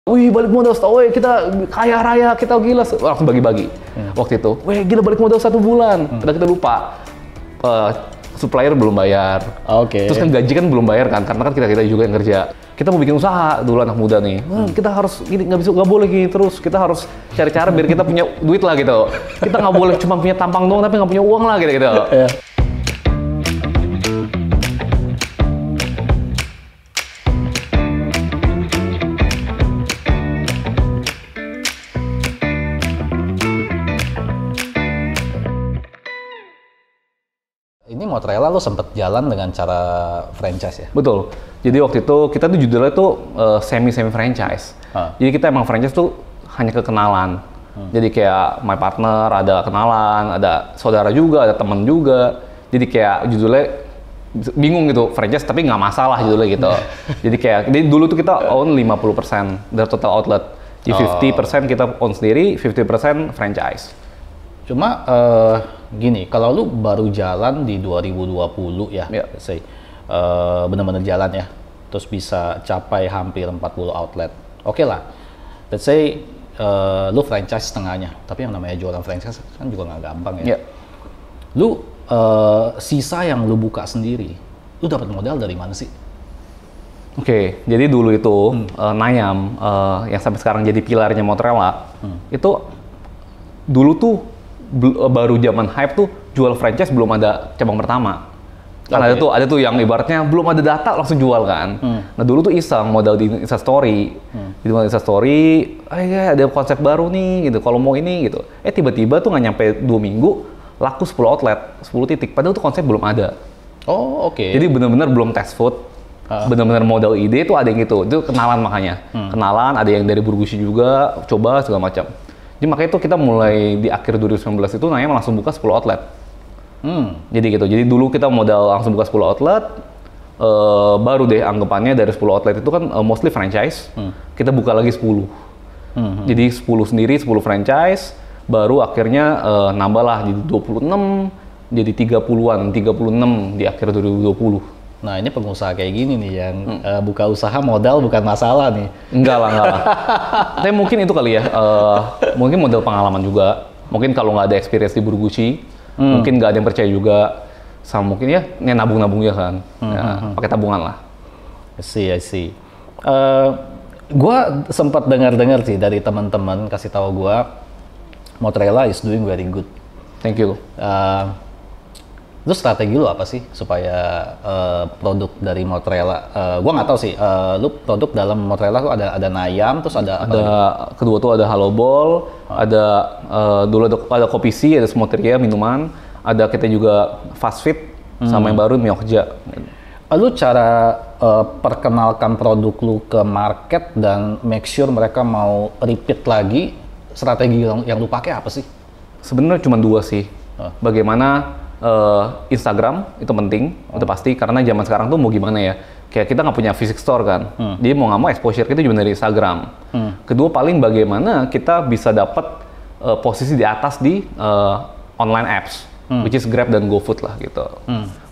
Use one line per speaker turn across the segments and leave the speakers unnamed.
Wih, balik modal setahun, weh kita kaya raya, kita gila, langsung bagi-bagi waktu itu. Weh, gila balik modal 1 bulan, padahal kita lupa. Supplier belum bayar.
Oke.
Terus kan gaji kan belum bayar kan, karena kan kita juga yang kerja. Kita mau bikin usaha dulu anak muda nih. Kita harus gini, nggak boleh gini terus. Kita harus cari cara biar kita punya duit lah gitu. Kita nggak boleh cuma punya tampang doang tapi nggak punya uang lah gitu.
Yeah. Ini Motrela lo sempet jalan dengan cara franchise ya?
Betul. Jadi waktu itu kita tuh judulnya tuh semi franchise. Jadi kita emang franchise tuh hanya kekenalan. Jadi kayak my partner, ada kenalan, ada saudara juga, ada teman juga. Jadi kayak judulnya bingung gitu, franchise tapi nggak masalah judulnya gitu. Jadi dulu tuh kita own 50% dari total outlet. Jadi 50% kita own sendiri, 50% franchise.
Cuma gini, kalau lu baru jalan di 2020 ya, say, benar-benar jalan ya, terus bisa capai hampir 40 outlet. Oke lah, let's say lu franchise setengahnya, tapi yang namanya jualan franchise kan juga nggak gampang ya. Lu sisa yang lu buka sendiri, lu dapat modal dari mana sih?
Oke, jadi dulu itu Nayam yang sampai sekarang jadi pilarnya Motrela, itu dulu tuh baru zaman hype tuh jual franchise belum ada cabang pertama. Kan ada tuh yang ibaratnya belum ada data langsung jual kan. Nah dulu tuh iseng modal di Instastory. Di Instastory, ada konsep baru nih gitu. Kalau mau ini gitu. Tiba-tiba tuh nggak nyampe 2 minggu laku 10 outlet, 10 titik. Padahal tuh konsep belum ada.
Oh oke.
Jadi benar-benar belum test food. Benar-benar modal ide tuh ada yang gitu. Itu kenalan makanya. Kenalan, ada yang dari Burgusi juga, coba segala macam. Jadi makanya itu kita mulai di akhir 2019 itu Nayam langsung buka 10 outlet. Jadi gitu. Jadi dulu kita modal langsung buka 10 outlet. Baru deh anggapannya dari 10 outlet itu kan mostly franchise. Kita buka lagi 10. Jadi 10 sendiri, 10 franchise. Baru akhirnya nambah lah jadi 26, jadi 30-an, 36 di akhir 2020.
Nah ini pengusaha kayak gini nih yang buka usaha modal bukan masalah nih.
Enggak lah. Tapi mungkin itu kali ya, mungkin modal pengalaman juga. Mungkin kalau nggak ada experience di Burgusi, mungkin nggak ada yang percaya juga. Sama mungkin ya nabung-nabung ya kan, pakai tabungan lah.
I see. Gua sempat dengar sih dari teman-teman kasih tahu gua, Motrela is doing very good.
Thank you.
Lu strategi lu apa sih supaya produk dari Motrela? Gua nggak tahu sih. Lu produk dalam Motrela tuh ada Nayam, terus ada
kedua tuh ada Halo Ball, ada dulu ada Kopisi, ada Smoothie minuman, ada kita juga Fast Fit sama yang baru Myokja.
Lu cara perkenalkan produk lu ke market dan make sure mereka mau repeat lagi, strategi yang lu pakai apa sih?
Sebenarnya cuma 2 sih. Bagaimana Instagram itu penting, itu pasti karena zaman sekarang tuh mau gimana ya, kayak kita nggak punya fisik store kan, jadi mau nggak mau exposure kita cuma dari Instagram. Kedua paling bagaimana kita bisa dapat posisi di atas di online apps, which is Grab dan GoFood lah gitu.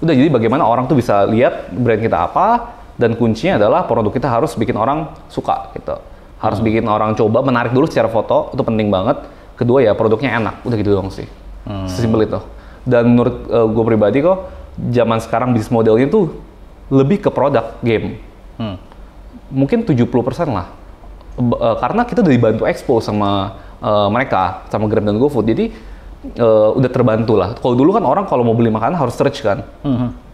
Udah jadi bagaimana orang tuh bisa lihat brand kita apa, dan kuncinya adalah produk kita harus bikin orang suka gitu, harus bikin orang coba, menarik dulu secara foto, itu penting banget. Kedua ya produknya enak, udah gitu doang sih, sesimpel itu. Dan menurut gue pribadi kok, zaman sekarang bisnis modelnya tuh lebih ke produk game. Mungkin 70% lah. Karena kita udah dibantu expose sama mereka, sama Grab dan GoFood. Jadi udah terbantu lah. Kalau dulu kan orang kalau mau beli makanan harus search kan.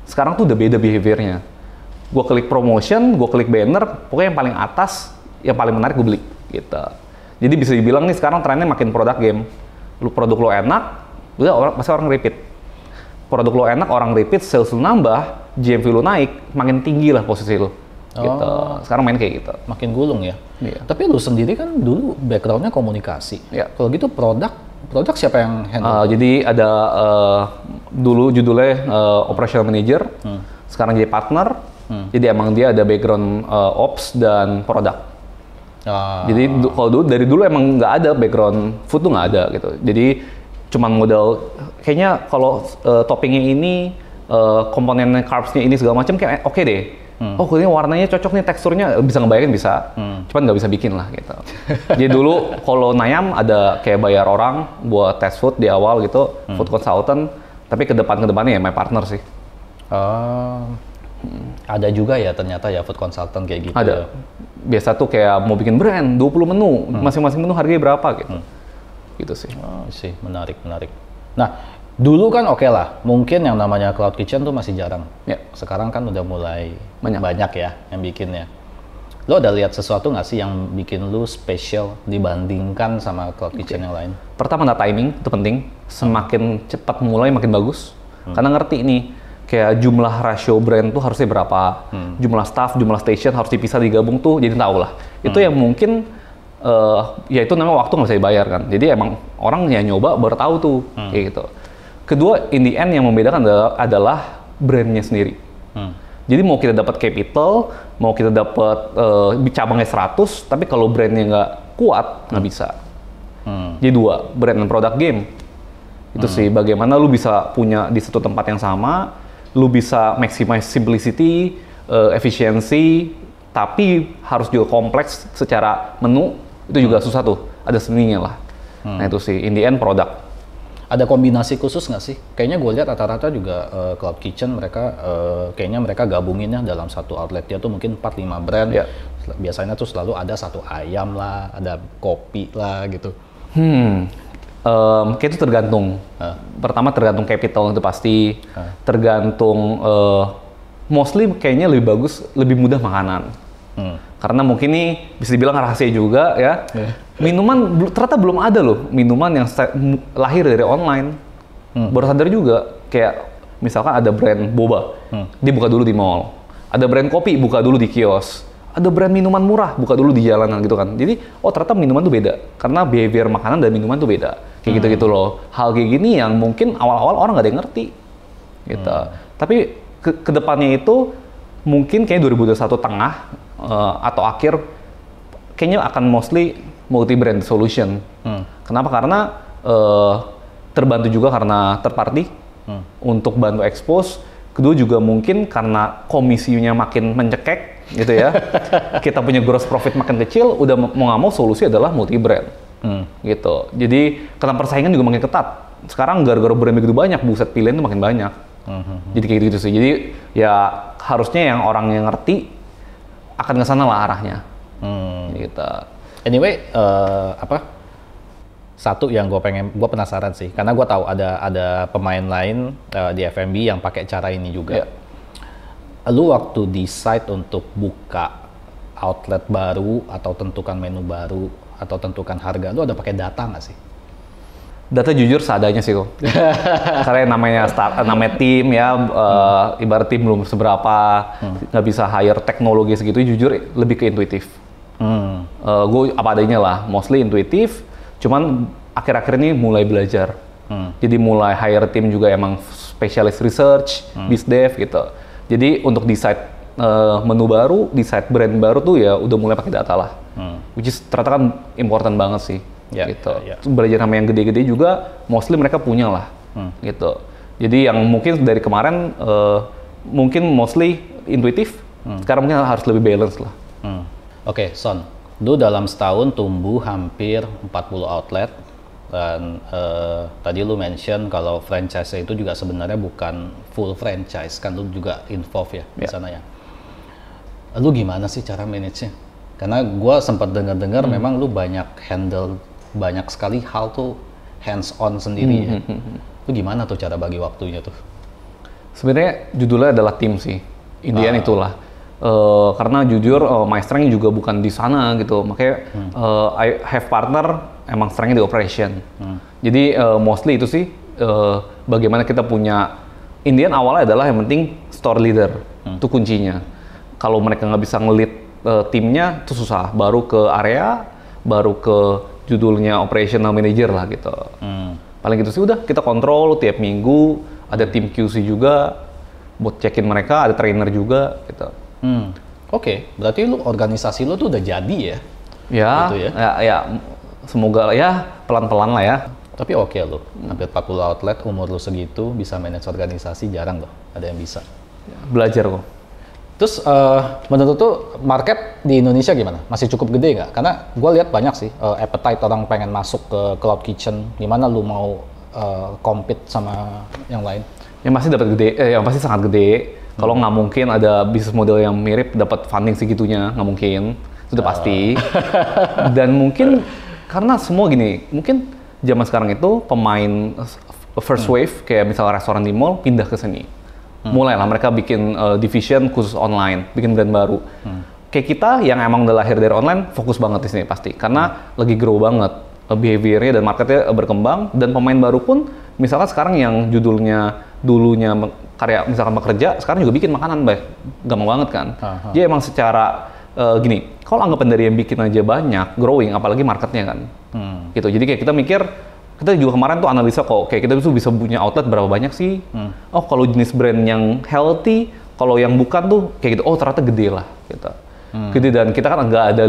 Sekarang tuh udah beda behaviornya. Gue klik promotion, gue klik banner, pokoknya yang paling atas, yang paling menarik gue beli. Gitu. Jadi bisa dibilang nih sekarang trennya makin produk game. Produk lo enak, udah pasti orang repeat. Produk lo enak, orang repeat, sales lo nambah, GMV lo naik, makin tinggi lah posisi lo. Gitu. Sekarang main kayak gitu.
Makin gulung ya. Tapi lu sendiri kan dulu backgroundnya komunikasi. Kalau gitu produk siapa yang handle?
Jadi ada dulu judulnya operational manager, sekarang jadi partner. Jadi emang dia ada background ops dan produk. Jadi kalau dari dulu emang nggak ada background food tuh nggak ada gitu. Jadi cuman modal kayaknya kalau toppingnya ini, komponennya carbsnya ini segala macam kayak oke deh. Oh ini warnanya cocok nih, teksturnya bisa ngebayangin bisa, cuman nggak bisa bikin lah gitu. Jadi dulu kalau Nayam ada kayak bayar orang buat test food di awal gitu, food consultant, tapi ke depannya ya my partner sih.
Ada juga ya ternyata ya food consultant kayak gitu.
Ada. Biasa tuh kayak mau bikin brand, 20 menu, masing-masing menu harganya berapa gitu. Gitu sih.
Sih, menarik. Nah, dulu kan oke lah, mungkin yang namanya cloud kitchen tuh masih jarang.
Ya.
Sekarang kan udah mulai
Banyak
ya yang bikinnya. Lo udah lihat sesuatu nggak sih yang bikin lu spesial dibandingkan sama cloud kitchen yang lain?
Pertama, timing itu penting. Semakin cepat mulai makin bagus. Karena ngerti nih, kayak jumlah rasio brand tuh harusnya berapa, jumlah staff, jumlah station harus dipisah digabung tuh, jadi tahu lah. Itu yang mungkin ya itu namanya waktu nggak bisa dibayar kan. Jadi emang orang ya nyoba baru tahu tuh kayak gitu. Kedua, in the end yang membedakan adalah brandnya sendiri. Jadi mau kita dapat capital, mau kita dapat cabangnya 100, tapi kalau brandnya nggak kuat, nggak bisa. Jadi dua, brand dan product game. Itu sih, bagaimana lu bisa punya di satu tempat yang sama, lu bisa maximize simplicity, efisiensi, tapi harus juga kompleks secara menu, itu juga susah tuh, ada seninya lah. Nah itu sih, in the end product.
Ada kombinasi khusus nggak sih? Kayaknya gue lihat rata-rata juga cloud kitchen mereka kayaknya mereka gabunginnya dalam satu outlet dia tuh mungkin 4-5 brand.
Yeah.
Biasanya tuh selalu ada satu ayam lah, ada kopi lah gitu.
Kayak itu tergantung. Pertama tergantung capital itu pasti. Tergantung mostly kayaknya lebih bagus, lebih mudah makanan. Karena mungkin ini bisa dibilang rahasia juga ya. Minuman ternyata belum ada loh minuman yang lahir dari online. Baru sadar juga kayak misalkan ada brand boba, dia buka dulu di mall. Ada brand kopi buka dulu di kios. Ada brand minuman murah buka dulu di jalanan gitu kan. Jadi ternyata minuman tuh beda karena behavior makanan dan minuman tuh beda. Kayak gitu-gitu loh. Hal kayak gini yang mungkin awal-awal orang nggak ada yang ngerti. Gitu. Tapi ke depannya itu mungkin kayak 2021 tengah atau akhir kayaknya akan mostly multi brand solution. Kenapa? Karena terbantu juga karena third party untuk bantu expose. Kedua juga mungkin karena komisinya makin mencekek gitu ya. Kita punya gross profit makin kecil, udah mau nggak mau solusi adalah multi brand. Gitu. Jadi karena persaingan juga makin ketat. Sekarang gara-gara brand begitu banyak, buset pilihan itu makin banyak. Jadi kayak gitu sih. Jadi ya harusnya yang orang yang ngerti akan ke sana lah arahnya. Gitu.
Anyway, satu yang gue penasaran sih, karena gue tahu ada pemain lain di F&B yang pakai cara ini juga. Lu waktu decide untuk buka outlet baru atau tentukan menu baru atau tentukan harga, lu ada pakai data nggak sih?
Data jujur seadanya sih kok. Karena namanya tim ya, ibarat tim belum seberapa, nggak bisa hire teknologi segitu, jujur lebih ke intuitif. Gue apa adanya lah, mostly intuitif, cuman akhir-akhir ini mulai belajar. Jadi mulai hire tim juga emang spesialis research, bizdev gitu. Jadi untuk decide menu baru, decide brand baru tuh ya udah mulai pakai data lah. Which is ternyata kan important banget sih. Gitu. Belajar sama yang gede-gede juga, mostly mereka punya lah. Gitu. Jadi yang mungkin dari kemarin mungkin mostly intuitif, sekarang mungkin harus lebih balance lah.
Oke, Son, lu dalam setahun tumbuh hampir 40 outlet dan tadi lu mention kalau franchise itu juga sebenarnya bukan full franchise, kan lu juga involve ya di sana ya. Lu gimana sih cara manage-nya? Karena gue sempat dengar-dengar memang lu banyak sekali hal tuh hands on sendiri ya. Lu gimana tuh cara bagi waktunya tuh?
Sebenarnya judulnya adalah tim sih. Intinya itulah. Karena jujur my strength juga bukan di sana gitu. Makanya I have partner emang strengthnya di operation. Jadi mostly itu sih bagaimana kita punya Indian awalnya adalah yang penting store leader. Itu kuncinya. Kalau mereka nggak bisa ngelit timnya itu susah. Baru ke area, baru ke judulnya operational manager lah gitu. Paling gitu sih udah kita kontrol tiap minggu, ada tim QC juga buat cekin mereka, ada trainer juga gitu.
Oke, berarti organisasi lu tuh udah jadi ya?
Ya,
gitu ya?
Ya, semoga ya pelan-pelan lah ya.
Tapi oke lu, hampir 40 outlet, umur lu segitu bisa manage organisasi jarang loh, ada yang bisa.
Belajar kok.
Terus menurut tuh market di Indonesia gimana? Masih cukup gede nggak? Karena gue lihat banyak sih appetite orang pengen masuk ke cloud kitchen. Gimana lu mau compete sama yang lain?
Yang pasti dapat gede, yang pasti sangat gede. Kalau nggak mungkin ada bisnis model yang mirip dapat funding segitunya, nggak mungkin. Itu udah pasti. Dan mungkin karena semua gini, mungkin zaman sekarang itu pemain first wave kayak misalnya restoran di mall pindah ke sini. Mulailah mereka bikin division khusus online, bikin brand baru. Kayak kita yang emang udah lahir dari online, fokus banget di sini pasti. Karena lagi grow banget behavior-nya dan marketnya berkembang. Dan pemain baru pun, misalkan sekarang yang judulnya dulunya karya misalkan bekerja, sekarang juga bikin makanan, baik gampang banget kan. Jadi emang secara gini, kalau anggapan dari yang bikin aja banyak, growing, apalagi marketnya kan. Gitu. Jadi kayak kita mikir, kita juga kemarin tuh analisa kok, kayak kita tuh bisa punya outlet berapa banyak sih. Oh kalau jenis brand yang healthy, kalau yang bukan tuh kayak gitu, oh ternyata gede lah. Gitu. Gede, dan kita kan nggak ada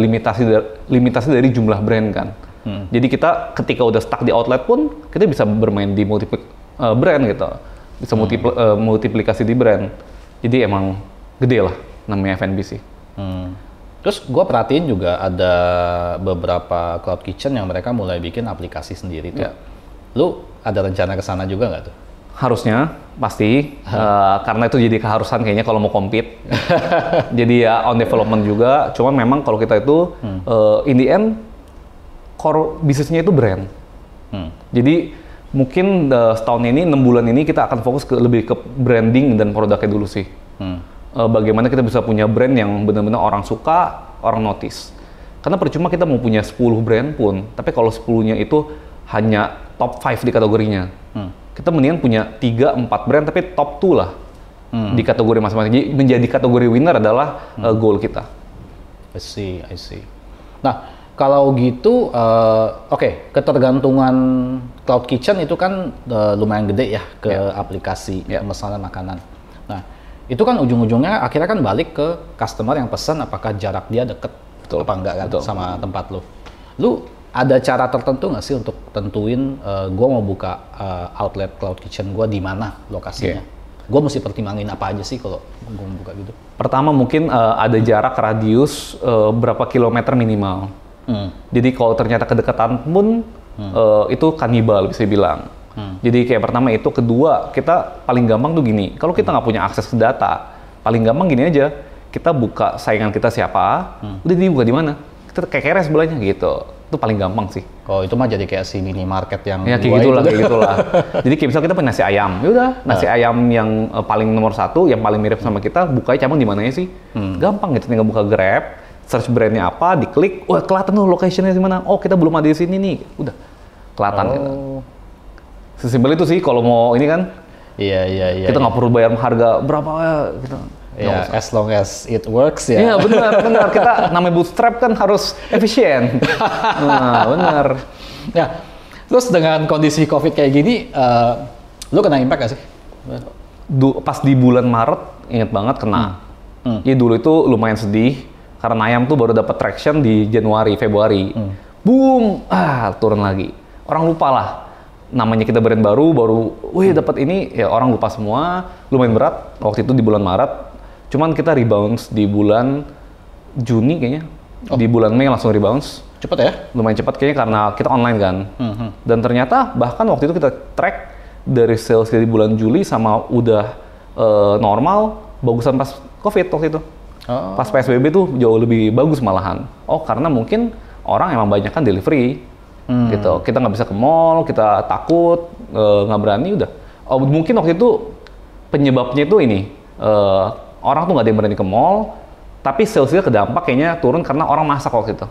limitasi dari jumlah brand kan. Jadi kita ketika udah stuck di outlet pun, kita bisa bermain di brand gitu. Bisa multiplikasi di brand. Jadi emang gede lah namanya F&B sih.
Terus gue perhatiin juga ada beberapa cloud kitchen yang mereka mulai bikin aplikasi sendiri tuh. Lu ada rencana ke sana juga nggak tuh?
Harusnya, pasti. Karena itu jadi keharusan kayaknya kalau mau compete. Jadi ya on development juga. Cuma memang kalau kita itu in the end core bisnisnya itu brand. Jadi mungkin setahun ini, 6 bulan ini kita akan fokus lebih ke branding dan produknya dulu sih. Bagaimana kita bisa punya brand yang benar-benar orang suka, orang notice. Karena percuma kita mau punya 10 brand pun, tapi kalau 10-nya itu hanya top 5 di kategorinya. Kita mendingan punya 3-4 brand tapi top 2 lah di kategori masing-masing. Jadi menjadi kategori winner adalah goal kita.
I see. Nah, kalau gitu, ketergantungan cloud kitchen itu kan lumayan gede ya ke aplikasi pemesanan makanan. Nah, itu kan ujung-ujungnya akhirnya kan balik ke customer yang pesan apakah jarak dia deket apa enggak kan sama tempat lo. Lu ada cara tertentu nggak sih untuk tentuin gue mau buka outlet cloud kitchen gue di mana lokasinya? Gue mesti pertimbangin apa aja sih kalau gue mau buka gitu?
Pertama mungkin ada jarak radius berapa kilometer minimal. Jadi kalau ternyata kedekatan pun itu kanibal bisa dibilang. Jadi kayak pertama itu, kedua kita paling gampang tuh gini, kalau kita nggak punya akses ke data, paling gampang gini aja, kita buka saingan kita siapa, udah dibuka di mana, kita kayak keres sebelahnya gitu, itu paling gampang sih.
Oh itu mah jadi kayak si minimarket yang
ya kayak gitulah. Jadi kayak misalnya kita punya nasi ayam, yaudah nasi ayam yang paling nomor 1, yang paling mirip sama kita, bukanya cabang di mananya sih, gampang gitu, tinggal buka Grab, search brandnya apa, diklik, wah kelihatan tuh locationnya di mana, oh kita belum ada di sini nih, udah kelihatan gitu. Sesimpel itu sih kalau mau ini kan.
Iya.
Kita nggak perlu bayar harga berapa gitu.
Ya, as long as it works ya.
Iya benar. Kita namanya bootstrap kan harus efisien. Nah benar.
Ya, terus dengan kondisi COVID kayak gini, lu kena impact gak sih?
Pas di bulan Maret, inget banget kena. Jadi dulu itu lumayan sedih karena ayam tuh baru dapat traction di Januari, Februari. Boom, turun lagi. Orang lupa lah. Namanya kita brand baru, wih dapat ini, ya orang lupa semua, lumayan berat waktu itu di bulan Maret. Cuman kita rebounds di bulan Juni kayaknya, di bulan Mei langsung rebounds.
Cepet ya?
Lumayan cepat kayaknya karena kita online kan. Dan ternyata bahkan waktu itu kita track dari sales di bulan Juli sama udah normal, bagusan pas COVID waktu itu. Pas PSBB tuh jauh lebih bagus malahan. Oh karena mungkin orang emang banyak kan delivery. Gitu, kita nggak bisa ke mall, kita takut, nggak berani, udah. Mungkin waktu itu penyebabnya itu ini, orang tuh nggak ada yang berani ke mall, tapi salesnya kedampak kayaknya turun karena orang masak waktu itu.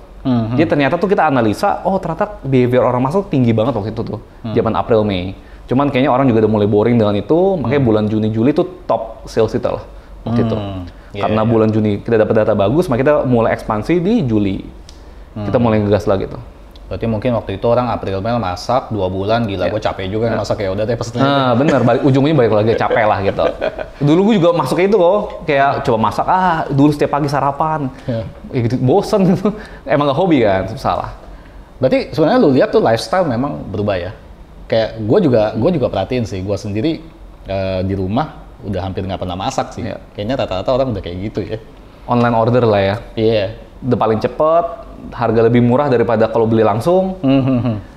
Jadi ternyata tuh kita analisa, oh ternyata behavior orang masak tinggi banget waktu itu tuh, zaman April Mei. Cuman kayaknya orang juga udah mulai boring dengan itu, makanya bulan Juni Juli tuh top sales kita lah waktu itu. Karena bulan Juni kita dapat data bagus, makanya kita mulai ekspansi di Juli. Kita mulai ngegas lagi tuh.
Berarti mungkin waktu itu orang April Mei masak 2 bulan, gila gue capek juga masak, ya udah deh pesennya.
Bener, ujungnya balik lagi capek lah gitu. Dulu gue juga masuk kayak itu kok, kayak coba masak, dulu setiap pagi sarapan, gitu, bosen gitu. Emang gak hobi kan, salah.
Berarti sebenarnya lu lihat tuh lifestyle memang berubah ya. Kayak gue juga perhatiin sih, gue sendiri di rumah udah hampir nggak pernah masak sih. Kayaknya rata-rata orang udah kayak gitu ya.
Online order lah ya.
Iya.
Udah paling cepet, harga lebih murah daripada kalau beli langsung.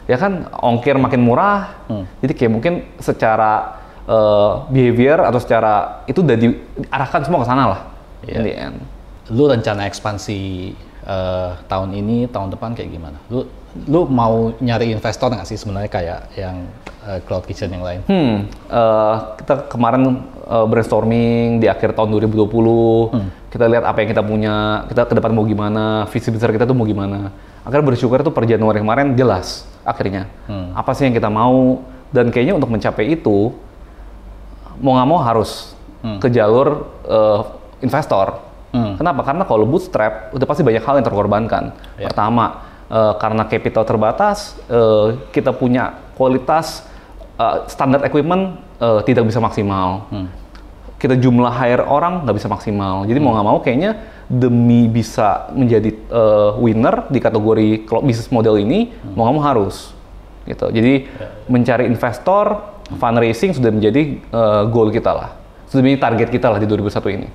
Ya kan, ongkir makin murah. Jadi kayak mungkin secara behavior atau secara itu udah diarahkan semua ke sana lah. In the end.
Lu rencana ekspansi tahun ini, tahun depan kayak gimana? Lu mau nyari investor nggak sih sebenarnya kayak yang cloud kitchen yang lain?
Kita kemarin brainstorming di akhir tahun 2020. Kita lihat apa yang kita punya, kita ke depan mau gimana, visi besar kita tuh mau gimana. Akhirnya bersyukur tuh per Januari kemarin jelas akhirnya. Apa sih yang kita mau, dan kayaknya untuk mencapai itu, mau nggak mau harus ke jalur investor. Kenapa? Karena kalau bootstrap, udah pasti banyak hal yang terkorbankan. Pertama, karena capital terbatas, kita punya kualitas standar equipment tidak bisa maksimal. Kita jumlah hire orang nggak bisa maksimal. Jadi mau nggak mau kayaknya demi bisa menjadi winner di kategori bisnis model ini, mau nggak mau harus. Gitu. Jadi mencari investor, fundraising sudah menjadi goal kita lah. Sudah menjadi target kita lah di 2021 ini.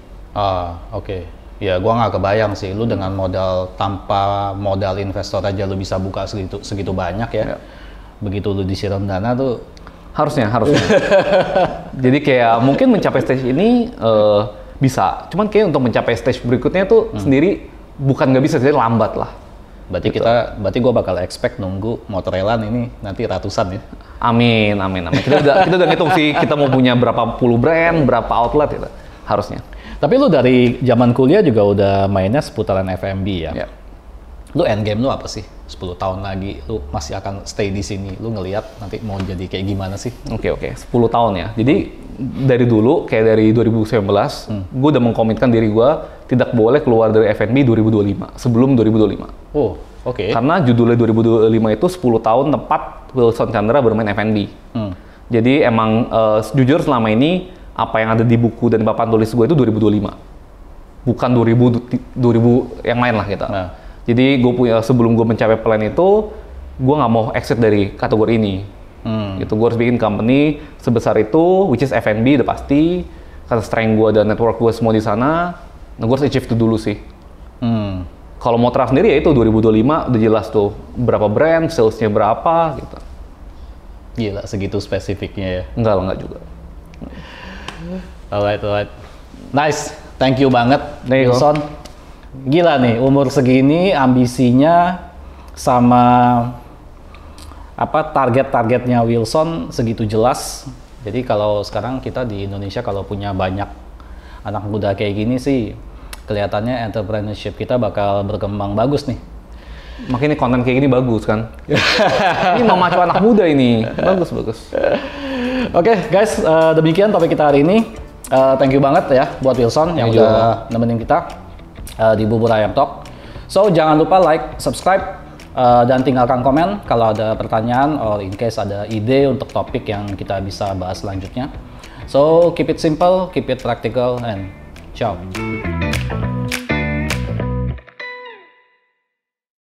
Oke. Ya, gua nggak kebayang sih, lu dengan modal tanpa modal investor aja lu bisa buka segitu banyak ya. Begitu lu disiram dana tuh
harusnya. Jadi kayak mungkin mencapai stage ini bisa, cuman kayak untuk mencapai stage berikutnya tuh sendiri bukan nggak bisa, jadi lambat lah.
Berarti gue bakal expect nunggu Motorelan ini nanti ratusan ya.
Amin. Kita udah ngitung sih, kita mau punya berapa puluh brand, berapa outlet gitu, harusnya.
Tapi lu dari zaman kuliah juga udah mainnya seputaran F&B ya? Lu end game lu apa sih? 10 tahun lagi lu masih akan stay di sini, lu ngelihat nanti mau jadi kayak gimana sih?
Oke, 10 tahun ya. Jadi dari dulu, kayak dari 2019, gue udah mengkomitkan diri gue tidak boleh keluar dari F&B 2025, sebelum 2025.
Oh, oke.
Karena judulnya 2025 itu 10 tahun tepat Wilson Chandra bermain F&B. Jadi emang jujur selama ini, apa yang ada di buku dan papan tulis gue itu 2025. Bukan 2000 yang lain lah kita. Jadi sebelum gue mencapai plan itu, gue nggak mau exit dari kategori ini. Gitu, gue harus bikin company sebesar itu, which is F&B udah pasti. Karena strength gue dan network gue semua di sana, nah gue harus achieve itu dulu sih. Kalau Motra sendiri ya itu 2025 udah jelas tuh berapa brand, salesnya berapa gitu.
Gila, segitu spesifiknya ya?
Enggak juga.
Alright. Nice, thank you banget Wilson. Gila nih, umur segini ambisinya sama target-targetnya Wilson segitu jelas. Jadi kalau sekarang kita di Indonesia kalau punya banyak anak muda kayak gini sih, kelihatannya entrepreneurship kita bakal berkembang bagus nih.
Makanya konten kayak gini bagus kan. Ini memacu anak muda ini. Bagus.
Oke, guys, demikian topik kita hari ini. Thank you banget ya buat Wilson yang udah nemenin kita di Bubur Ayam Talk. So, jangan lupa like, subscribe, dan tinggalkan komen kalau ada pertanyaan or in case ada ide untuk topik yang kita bisa bahas selanjutnya. So, keep it simple, keep it practical, and ciao.